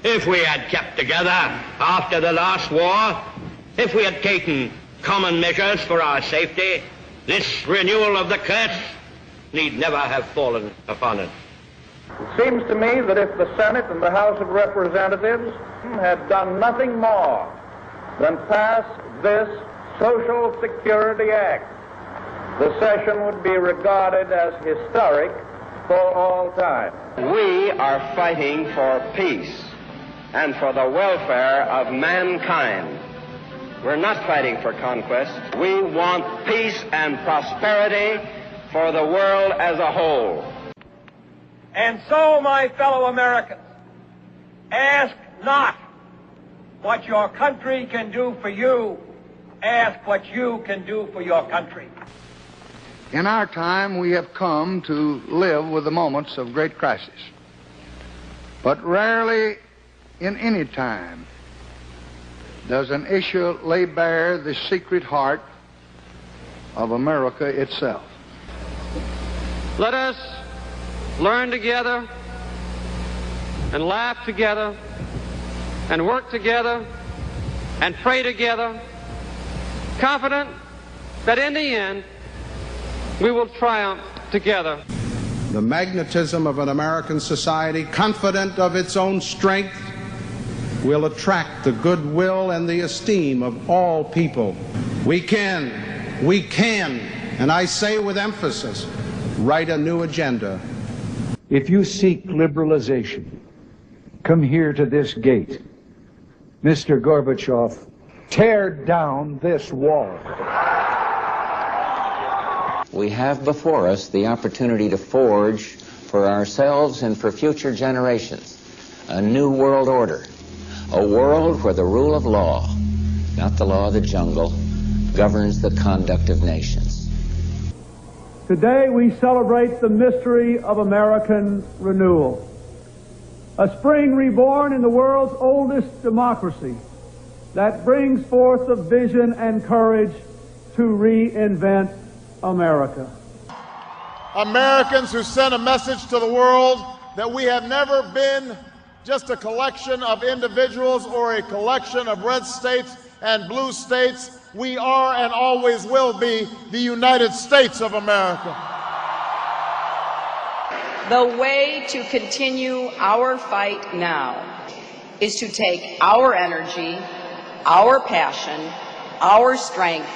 If we had kept together after the last war, if we had taken common measures for our safety, this renewal of the curse need never have fallen upon us. It seems to me that if the Senate and the House of Representatives had done nothing more than pass this Social Security Act, the session would be regarded as historic for all time. We are fighting for peace and for the welfare of mankind. We're not fighting for conquest. We want peace and prosperity for the world as a whole. And so, my fellow Americans, ask not what your country can do for you, ask what you can do for your country. In our time, we have come to live with the moments of great crisis. But rarely in any time does an issue lay bare the secret heart of America itself. Let us learn together and laugh together and work together and pray together, confident that in the end we will triumph together. The magnetism of an American society, confident of its own strength, will attract the goodwill and the esteem of all people. We can, and I say with emphasis, write a new agenda. If you seek liberalization, come here to this gate. Mr. Gorbachev, tear down this wall. We have before us the opportunity to forge for ourselves and for future generations a new world order, a world where the rule of law, not the law of the jungle, governs the conduct of nations. Today we celebrate the mystery of American renewal, a spring reborn in the world's oldest democracy that brings forth the vision and courage to reinvent America. Americans who sent a message to the world that we have never been just a collection of individuals or a collection of red states and blue states. We are and always will be the United States of America. The way to continue our fight now is to take our energy, our passion, our strength,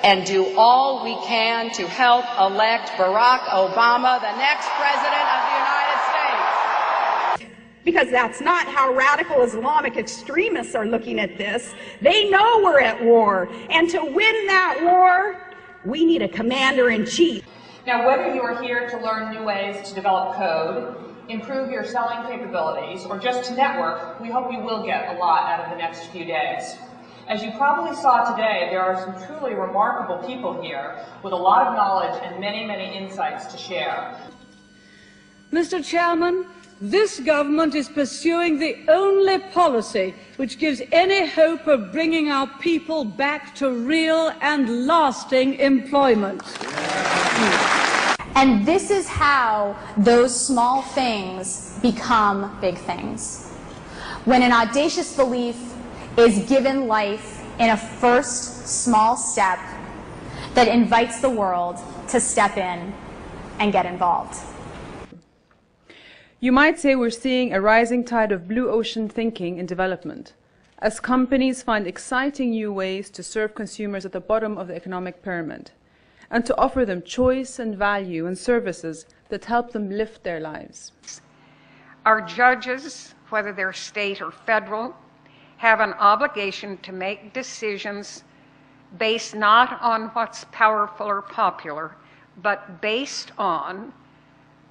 and do all we can to help elect Barack Obama the next President of the United States. Because that's not how radical Islamic extremists are looking at this. They know we're at war, and to win that war, we need a commander-in-chief. Now, whether you are here to learn new ways to develop code, improve your selling capabilities, or just to network, we hope you will get a lot out of the next few days. As you probably saw today, there are some truly remarkable people here with a lot of knowledge and many, many insights to share. Mr. Chairman, this government is pursuing the only policy which gives any hope of bringing our people back to real and lasting employment. And this is how those small things become big things. When an audacious belief is given life in a first small step that invites the world to step in and get involved. You might say we're seeing a rising tide of blue ocean thinking in development, as companies find exciting new ways to serve consumers at the bottom of the economic pyramid, and to offer them choice and value and services that help them lift their lives. Our judges, whether they're state or federal, have an obligation to make decisions based not on what's powerful or popular, but based on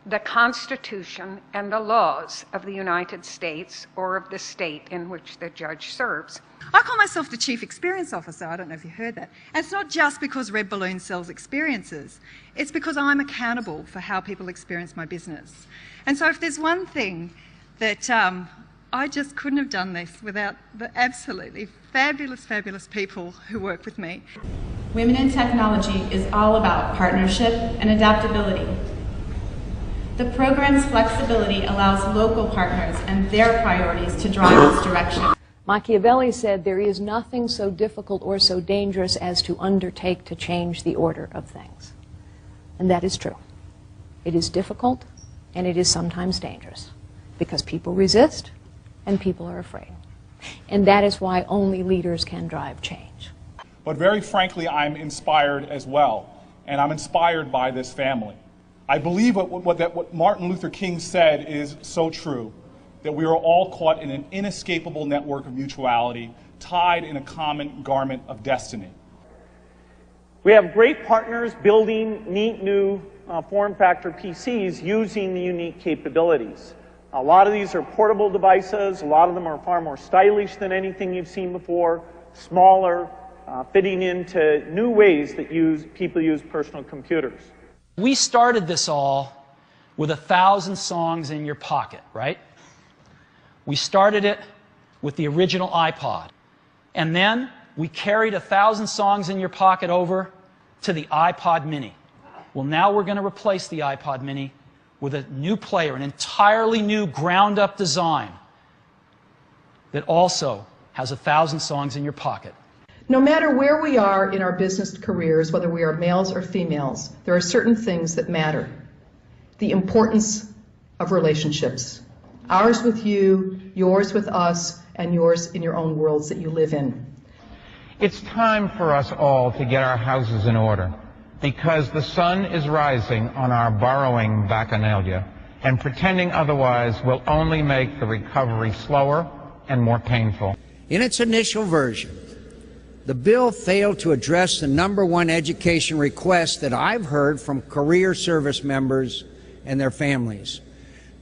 the Constitution and the laws of the United States or of the state in which the judge serves. I call myself the Chief Experience Officer. I don't know if you heard that. And it's not just because Red Balloon sells experiences. It's because I'm accountable for how people experience my business. And so if there's one thing that I just couldn't have done this without the absolutely fabulous, fabulous people who work with me. Women in Technology is all about partnership and adaptability. The program's flexibility allows local partners and their priorities to drive this direction. Machiavelli said there is nothing so difficult or so dangerous as to undertake to change the order of things. And that is true. It is difficult and it is sometimes dangerous because people resist and people are afraid. And that is why only leaders can drive change. But very frankly, I'm inspired as well, and I'm inspired by this family. I believe what Martin Luther King said is so true, that we are all caught in an inescapable network of mutuality, tied in a common garment of destiny. We have great partners building neat new form factor PCs using the unique capabilities. A lot of these are portable devices. A lot of them are far more stylish than anything you've seen before, smaller, fitting into new ways that people use personal computers. We started this all with 1,000 songs in your pocket, right? We started it with the original iPod. And then we carried 1,000 songs in your pocket over to the iPod Mini. Well, now we're going to replace the iPod Mini with a new player, an entirely new ground-up design that also has 1,000 songs in your pocket. No matter where we are in our business careers, whether we are males or females, there are certain things that matter. The importance of relationships. Ours with you, yours with us, and yours in your own worlds that you live in. It's time for us all to get our houses in order, because the sun is rising on our borrowing bacchanalia, and pretending otherwise will only make the recovery slower and more painful. In its initial version, the bill failed to address the #1 education request that I've heard from career service members and their families: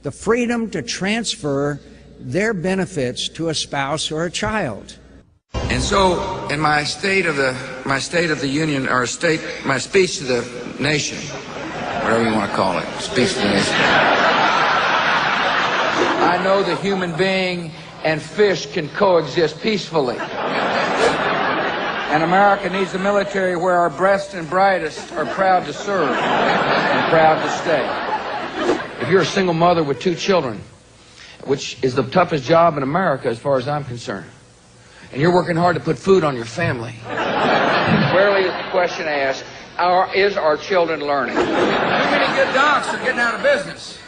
the freedom to transfer their benefits to a spouse or a child. And so, in my State of the Union, or my speech to the nation, whatever you want to call it, speech to the nation, I know the human being and fish can coexist peacefully. And America needs a military where our best and brightest are proud to serve and proud to stay. If you're a single mother with 2 children, which is the toughest job in America as far as I'm concerned, and you're working hard to put food on your family, rarely is the question asked, is our children learning? Too many good docs are getting out of business.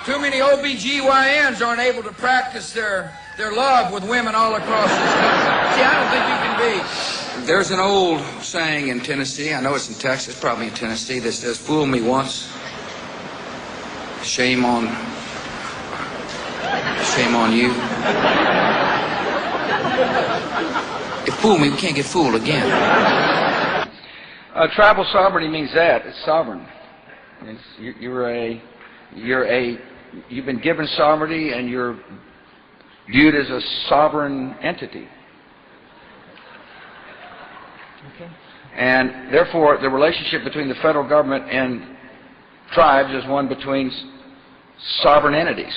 Too many OBGYNs aren't able to practice their love with women all across this country. See, I don't think you can be. There's an old saying in Tennessee, I know it's in Texas, probably in Tennessee, that says, fool me once, shame on you. If fool me, we can't get fooled again. Tribal sovereignty means that. It's sovereign. You've been given sovereignty, and you're viewed as a sovereign entity. Okay. And therefore, the relationship between the federal government and tribes is one between sovereign entities.